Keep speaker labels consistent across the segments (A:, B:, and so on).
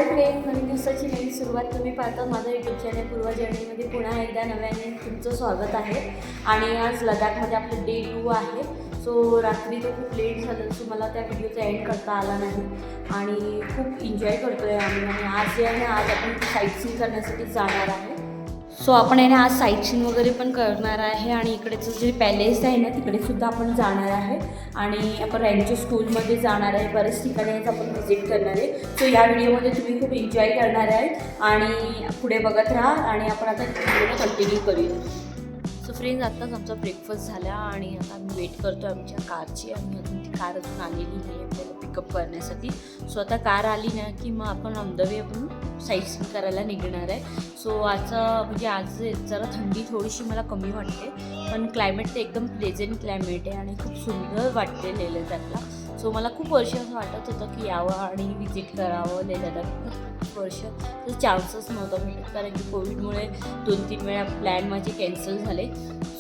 A: Friend, नवीन दिवसाची नवीन सुरुवात तुम्ही पाहता माझा यूट्यूब चॅनल पूर्वा जर्नीमध्ये पुन्हा एकदा नव्याने तुमचं स्वागत आहे. आणि आज लडाखमध्ये आपलं डे 2 आहे. सो रात्री तो खूप लेट झालं, सो मला त्या व्हिडिओचा एंड करता आला नाही आणि खूप एन्जॉय करतो आहे आम्ही. आणि आज जे आहे ना, आज आपण साईटसीइंग करण्यासाठी जाणार आहे. सो आपण आहे ना आज साईटसीइंग वगैरे पण करणार आहे आणि इकडेचं जे पॅलेस आहे ना तिकडेसुद्धा आपण जाणार आहे. आणि आपण रँचो स्कूलमध्ये जाणार आहे. बरेच ठिकाणी आज आपण व्हिजिट करणार आहे. सो या व्हिडिओमध्ये तुम्ही खूप एन्जॉय करणार आहे आणि पुढे बघत राहा आणि आपण आता व्हिडिओला कंटिन्यू करूया. सो फ्रेंड्स, आत्ताच आमचा ब्रेकफास्ट झाला आणि आता आम्ही वेट करतो आहे आमच्या कारची. आणि अजून ती कार अजून आलेली नाही आपल्याला पिकअप करण्यासाठी. सो आता कार आली ना की मग आपण ऑन द वे आपण साईटसीइंग करायला निघणार आहे. सो म्हणजे आज जरा थंडी थोडीशी मला कमी वाटते, पण क्लायमेट तर एकदम प्लेझेंट क्लायमेट आहे आणि खूप सुंदर वाटते लेह लडाखला. सो मला खूप वर्ष असं वाटत होतं की यावं आणि विजिट करावं लेह लडाख. खूप वर्ष तर चान्सच नव्हता भेटत, कारण की कोविडमुळे 2-3 वेळा प्लॅन माझे कॅन्सल झाले.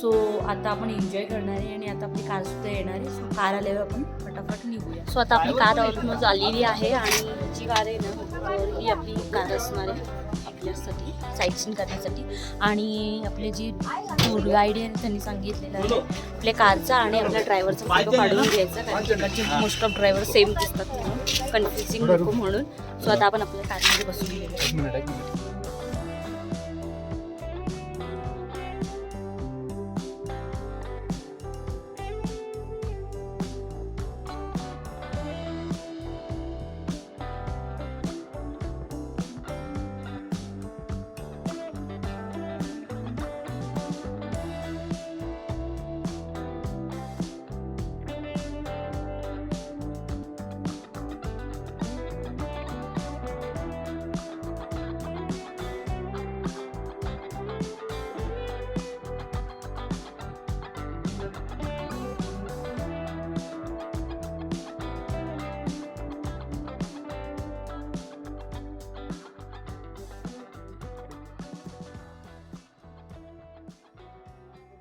A: सो आता आपण एन्जॉय करणार आहे आणि आता आपली कारसुद्धा येणार आहे. सो कार आल्यावर आपण फटाफट निघूया. सो आता आपली कार ऑलमोस्ट आलेली आहे आणि जी कार आहे ना ही आपली कार असणार आहे आपल्यासाठी साईटसीइंग करण्यासाठी. आणि आपले जी टूर गाईड आहे त्यांनी सांगितलेलं आहे आपल्या कारचा आणि आपल्या ड्रायव्हरचा फोटो काढून घ्यायचा, कारण मोस्ट ऑफ ड्रायव्हर सेम दिसतात म्हणून कन्फ्युजिंग नको म्हणून. सो आता आपण आपल्या कारमध्ये बसून घेऊया.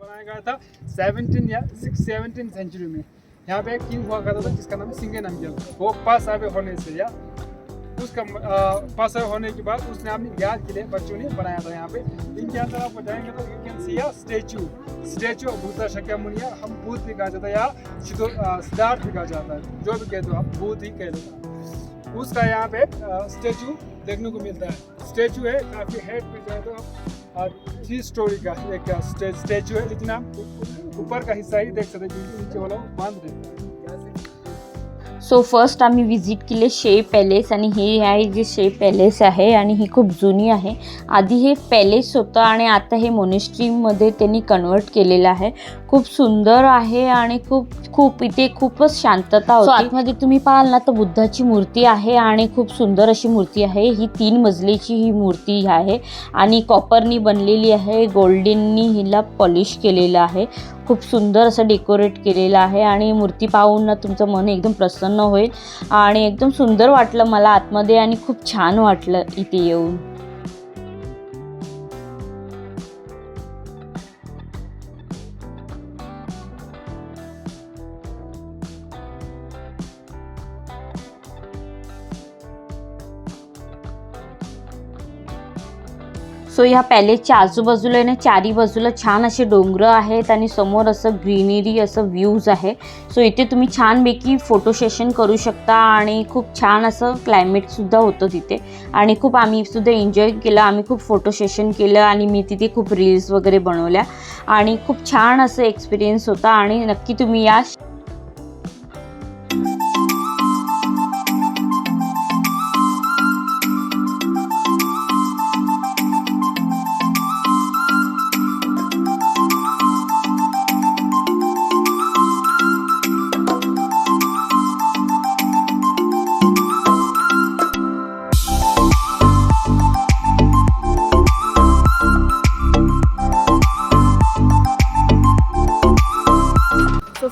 B: बनाया गया था 17 या 17 सेंचुरी में. यहाँ पे एक किंग हुआ करता था जिसका नाम सिंगे नामग्याल. वो पास आवे होने से या उसका पास आवे होने के बाद उसने अपनी याद के लिए बच्चों ने बनाया था. यहाँ पे इनके अंदर आप जाएंगे तो यू कैन सी या स्टेचू ऑफ बुद्ध शक्यामुनि. हम बुद्ध भी कहा जाता है या सिद्धार्थ भी कहा जाता है, जो भी कहते हो आप बुद्ध ही कह लेते हैं. उसका यहाँ पे स्टेचू देखने को मिलता है. स्टेचू है काफ़ी हेड पे जाए तो 3 स्टोरी का एक स्टेचू है, लेकिन आप ऊपर का हिस्सा ही देख सकते हैं क्योंकि नीचे वाला बांध देता है.
A: सो फर्स्ट आम्ही व्हिजिट केले शे पॅलेस आणि हे आहे जे शे पॅलेस आहे आणि ही खूप जुनी आहे. आधी हे पॅलेस होतं आणि आता हे मोनेस्ट्रीमध्ये त्यांनी कन्वर्ट केलेलं आहे. खूप सुंदर आहे आणि खूप इथे खूपच शांतता होती. आतमध्ये तुम्ही पाहाल ना तर बुद्धाची मूर्ती आहे आणि खूप सुंदर अशी मूर्ती आहे. ही 3 मजलीची ही मूर्ती आहे आणि कॉपरनी बनलेली आहे. गोल्डननी हिला पॉलिश केलेलं आहे. खूप सुंदर असं डेकोरेट केलेलं आहे आणि मूर्ती पाहून ना तुमचं मन एकदम प्रसन्न होईल आणि एकदम सुंदर वाटलं मला आतमध्ये आणि खूप छान वाटलं इथे येऊन. सो ह्या पॅलेसच्या आजूबाजूला ना 4ही बाजूला छान असे डोंगर आहेत आणि समोर असं ग्रीनरी असं व्ह्यूज आहे. सो इथे तुम्ही छानपैकी फोटो सेशन करू शकता आणि खूप छान असं क्लायमेटसुद्धा होतं तिथे आणि खूप आम्ही सुद्धा एन्जॉय केलं. आम्ही खूप फोटो सेशन केलं आणि मी तिथे खूप रील्स वगैरे बनवल्या आणि खूप छान असं एक्सपिरियन्स होता आणि नक्की तुम्ही या.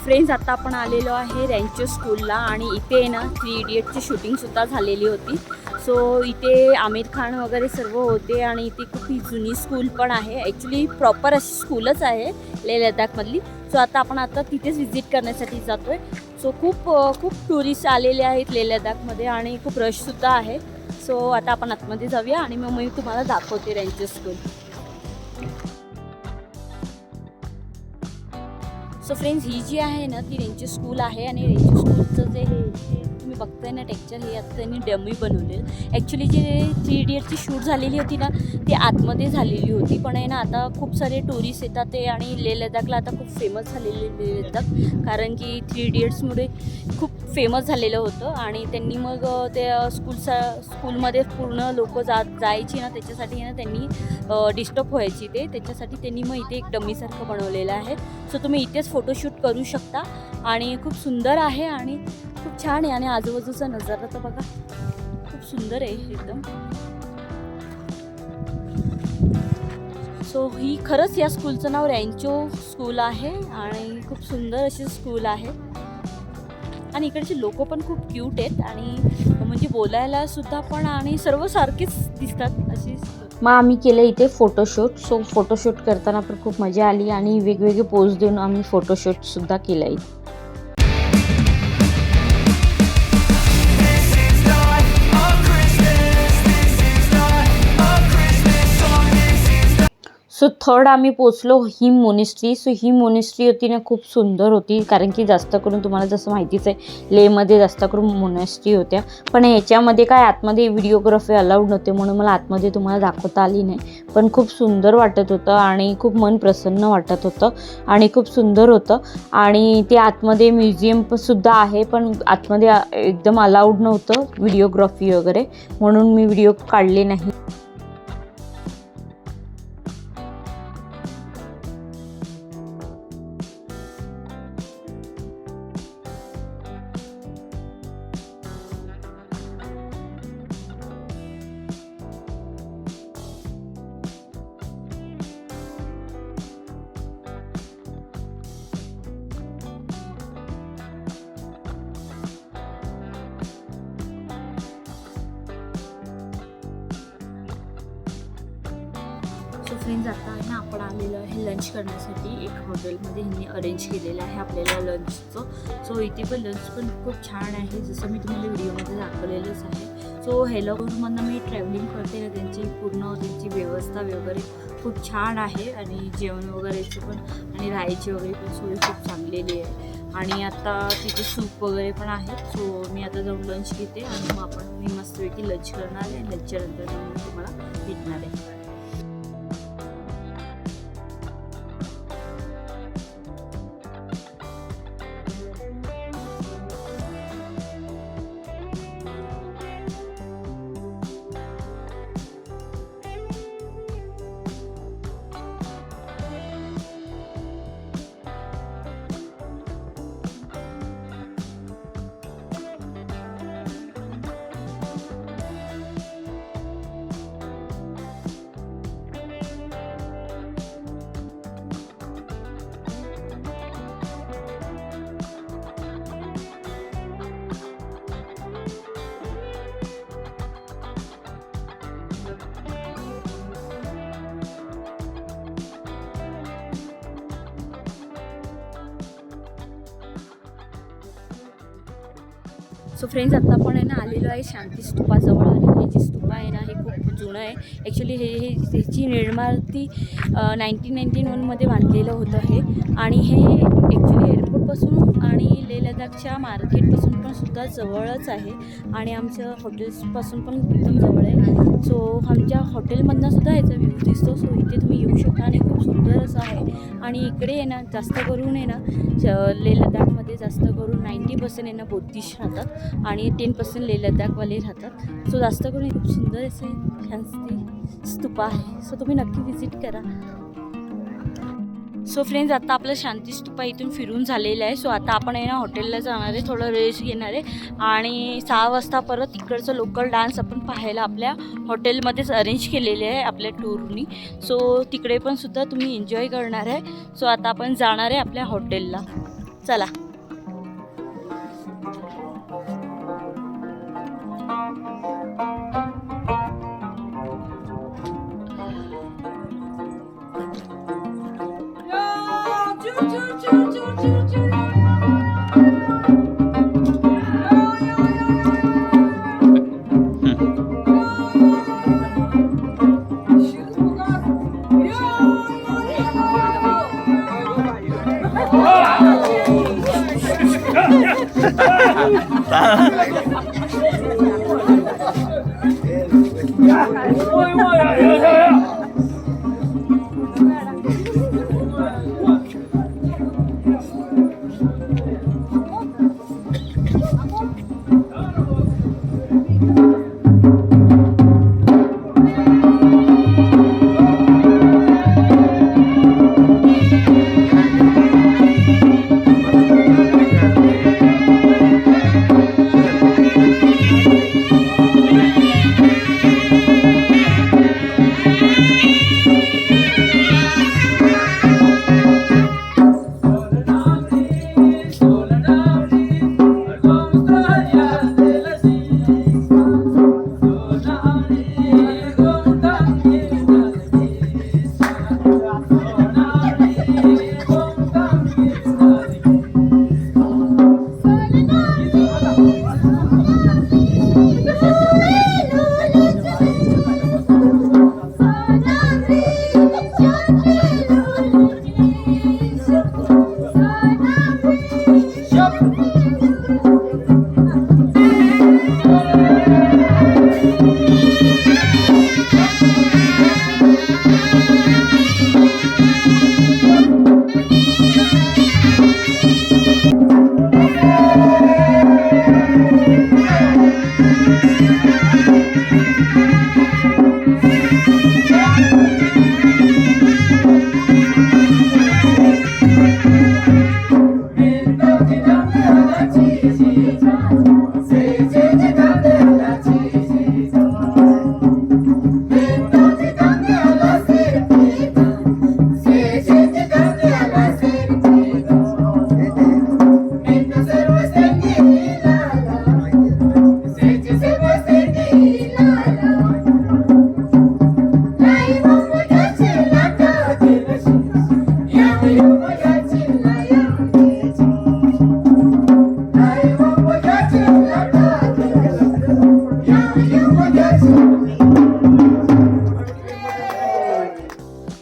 A: फ्रेंड्स, आता आपण आलेलो आहे रँचो स्कूलला आणि इथे ना 3 इडियटची शूटिंगसुद्धा झालेली होती. सो इथे आमिर खान वगैरे सर्व होते आणि इथे खूप ही जुनी स्कूल पण आहे. ॲक्च्युली प्रॉपर अशी स्कूलच आहे लेह लडाखमधली. सो आता तिथेच व्हिजिट करण्यासाठी जातो आहे. सो खूप टुरिस्ट आलेले आहेत लेह लडाखमध्ये आणि खूप रशसुद्धा आहे. सो आता आपण आतमध्ये जाऊया आणि मग मी तुम्हाला दाखवते रँचो स्कूल. सो फ्रेंड्स, ही जी आहे ना ती रँचो स्कूल आहे आणि रँचो स्कूलचं जे हे तुम्ही बघताय ना टेक्चर, हे आता त्यांनी डमी बनवलेलं. ॲक्च्युली जे 3 इडियट्सची शूट झालेली होती ना ती आतमध्ये झालेली होती, पण आहे ना आता खूप सारे टुरिस्ट येतात ते, आणि लेह लडाखला आता खूप फेमस झालेले लेह लडाख, कारण की 3 इडियट्समुळे खूप फेमस झालेलं होतं. आणि त्यांनी मग ते स्कूलमध्ये पूर्ण लोक जायची ना, त्याच्यासाठी ना त्यांनी डिस्टर्ब व्हायची त्याच्यासाठी त्यांनी मग इथे एक डमीसारखं बनवलेलं आहे. सो तुम्ही इथेच फोटोशूट करू शकता आणि खूप सुंदर आहे आणि खूप छान आहे. आणि आजूबाजूचा नजारा तर बघा, खूप सुंदर आहे एकदम. सो ही खरंच या स्कूलचं नाव रँचो स्कूल आहे आणि खूप सुंदर अशी स्कूल आहे. आणि इकडचे लोक पण खूप क्यूट आहेत आणि म्हणजे बोलायला सुद्धा पण, आणि सर्व सारखेच दिसतात अशी.
C: मग आम्ही केलं इथे फोटोशूट. सो फोटोशूट करताना पण खूप मजा आली आणि वेगवेगळे पोज देऊन आम्ही फोटोशूटसुद्धा केलं इथे. सो थर्ड आम्ही पोचलो हिम मोनेस्ट्री. सो ही मोनेस्ट्री होती ना खूप सुंदर होती, कारण की जास्त करून तुम्हाला जसं माहितीच आहे लेमध्ये जास्त करून मोनेस्ट्री होत्या, पण ह्याच्यामध्ये काय आतमध्ये व्हिडिओग्राफी अलाउड नव्हते म्हणून मला आतमध्ये तुम्हाला दाखवता आली नाही. पण खूप सुंदर वाटत होतं आणि खूप मन प्रसन्न वाटत होतं आणि खूप सुंदर होतं. आणि ते आतमध्ये म्युझियम सुद्धा आहे, पण आतमध्ये एकदम अलाउड नव्हतं व्हिडिओग्राफी वगैरे, म्हणून मी व्हिडिओ काढले नाही.
A: सो फ्रेंड्स, आता आहे ना आपण आलेलो आहे लंच करण्यासाठी. एक हॉटेलमध्ये ह्यांनी अरेंज केलेलं आहे आपल्याला लंचचं. सो इथे पण लंच पण खूप छान आहे, जसं मी तुम्हाला व्हिडिओमध्ये दाखवलेलंच आहे. सो हेलोमधनं मी ट्रॅव्हलिंग करते ना, त्यांची व्यवस्था वगैरे खूप छान आहे आणि जेवण वगैरेचं पण आणि राहायची वगैरे पण सोय खूप चांगलेली आहे. आणि आता तिथे सूप वगैरे पण आहे. सो मी आता जाऊन लंच घेते आणि मग मी मस्तपैकी लंच करणार आहे. लंचच्या नंतर मी तुम्हाला भेटणार आहे. सो फ्रेंड्स, आता आपण आहे ना आलेलो आहे शांती स्तूपाजवळ. आणि हे जे स्तूपा आहे ना हे खूप जुनं आहे. ॲक्च्युली ह्याची निर्मिती 1991मध्ये बांधलेलं होतं हे. आणि हे ॲक्च्युली एअरपोर्टपासून आणि लेह लडाखच्या मार्केटपासून पण सुद्धा जवळच आहे आणि आमच्या हॉटेल्सपासून पण एकदम जवळ आहे. सो आमच्या हॉटेलमधनं सुद्धा ह्याचा व्ह्यू दिसतो. सो इथे तुम्ही येऊ शकता आणि खूप सुंदर असं आहे. आणि इकडे आहे ना जास्त करून आहे ना लेह लडाखमध्ये जास्त करून 90% आहे ना बुद्धिस्ट राहतात आणि 10% लेह लडाखवाले राहतात. सो जास्त करून खूप सुंदर असे शांती स्तूपा आहे. सो तुम्ही नक्की व्हिजिट करा. सो फ्रेंड्स, आता आपलं शांती स्तूपा इथून फिरून झालेलं आहे. सो आता आपण आहे ना हॉटेलला जाणार आहे, थोडं रेस्ट घेणार आहे आणि 6 वाजता परत इकडचं लोकल डान्स आपण पाहायला आपल्या हॉटेलमध्येच अरेंज केलेले आहे आपल्या टूरनी. सो तिकडे पण सुद्धा तुम्ही एन्जॉय करणार आहे. सो आता आपण जाणार आहे आपल्या हॉटेलला. चला.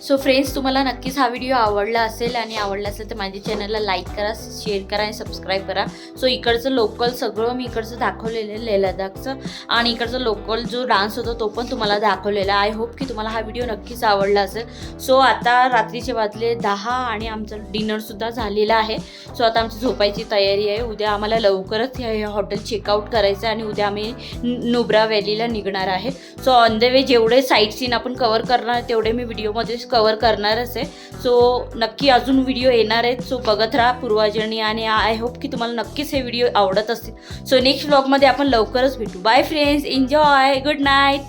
C: सो फ्रेंड्स, तुम्हाला नक्कीच हा व्हिडिओ आवडला असेल आणि आवडला असेल तर माझ्या चॅनलला लाईक करा, शेअर करा आणि सबस्क्राईब करा. सो इकडचं लोकल सगळं मी इकडचं दाखवलेलं आहे, लेह लडाखचं, आणि इकडचं लोकल जो डान्स होता तो पण तुम्हाला दाखवलेला. आय होप की तुम्हाला हा व्हिडिओ नक्कीच आवडला असेल. सो आता रात्रीचे वाजले 10 आणि आमचं डिनरसुद्धा झालेलं आहे. सो आता आमची झोपायची तयारी आहे. उद्या आम्हाला लवकरच हे हॉटेल चेकआउट करायचं आहे आणि उद्या आम्ही नुब्रा व्हॅलीला निघणार आहे. सो ऑन द वे जेवढे साईट सीन आपण कवर करणार तेवढे मी व्हिडिओमध्ये कवर करणारच आहे. सो नक्की अजून व्हिडिओ येणार आहेत. सो बघत राहा पूर्वा जर्नी आणि आय होप की तुम्हाला नक्कीच हे व्हिडिओ आवडत असतील. सो नेक्स्ट व्लॉगमध्ये आपण लवकरच भेटू. Bye friends, enjoy, good night.